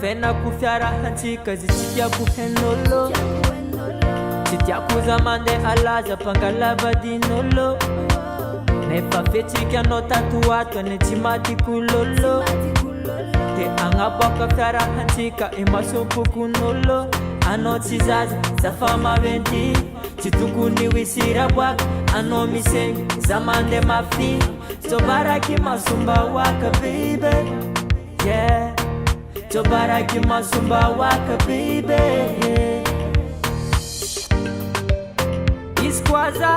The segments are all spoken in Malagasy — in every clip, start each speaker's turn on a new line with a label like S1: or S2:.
S1: fenako fiarahantsika zy tsy tiako hen'olo tsy tiako za mandeha alaza mpangalavadin'olo nefa fetsika anao tato ato ane tsy matikololo de agnaboaka fiarahantsika e masompokon'olo anao tsy zaza za fa maventy tsy tokony ho isiraboaka anao misegny za mandeha mafy tsobaraky masomba waka baby yeah tsobaraky masomba waka baby iskwaza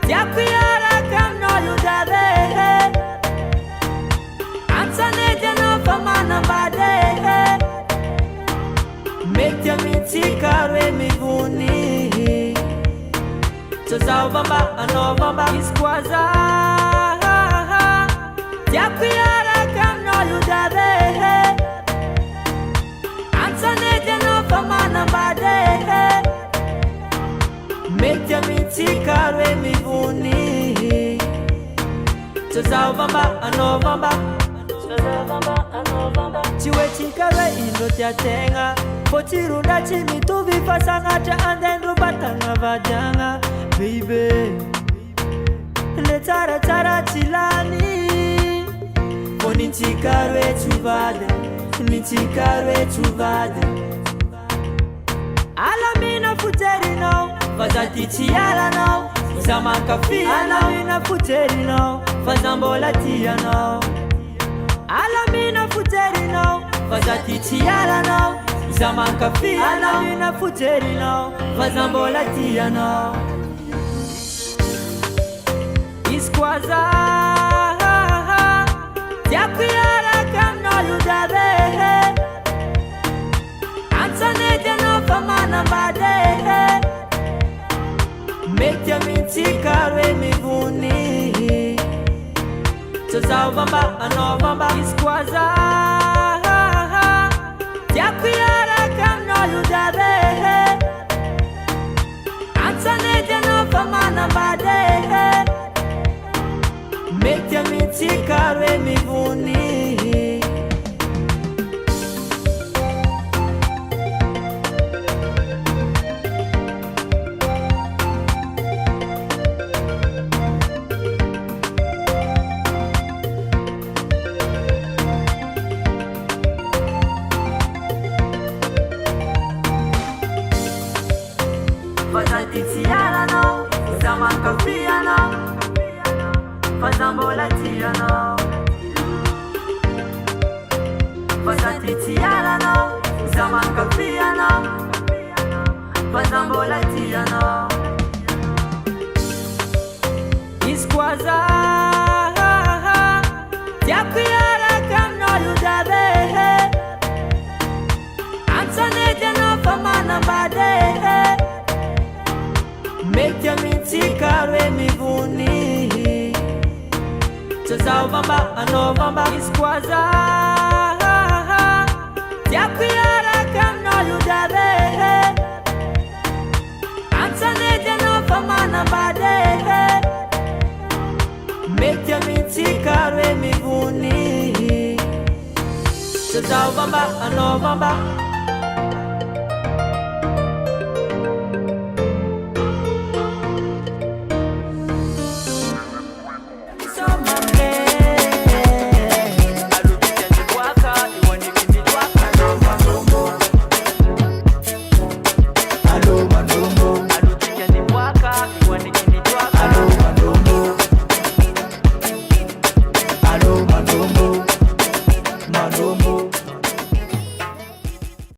S1: tiako iaraka aminao io dare antsanety anao fa manambady mety amintsika roe mivony tsozaho vamba anao vamba iskwaza tiako iaraka aminao io dare antsanety anao fa manambady mety amintsika roe mivony tsozaho vamba anao vamba tsy hoe tsika roe indro tiategna fô tsy ronda tsy mitovy fa sagnatra andendro batagna vadiagna baby le tsaratsara tsy lany fô nintsika roe tsy vady nintsika roe tsy vady alamina foterinao fa za ty tsy alanao za mankafy alamina foterinao fa za mbola tianao alamina foterinao fa za ty tsy alanao za mankafy alamina foterinao fa za mbola tianao iskwaza tiako iaraka aminao io dare antsanety anao fa manambady mety amintsika roe mivony tsozaho vamba anao vamba iskwaza tiako iaraka aminao io dare antsanety anao fa manambady mety amintsika roe mivony Fazatitiano, Zamankafiano, Fazambolatiano, Fazatitiano, Zamankafiano, Fazambolatiano, Iskwaza, tiako iaraka aminao io dare antsanety anao fa manambady mety amintsika roe mivony tsozaho vamba anao vamba iskwaza tiako iaraka aminao io dare antsanety anao fa manambady mety amintsika roe mivony tsozaho vamba anao vamba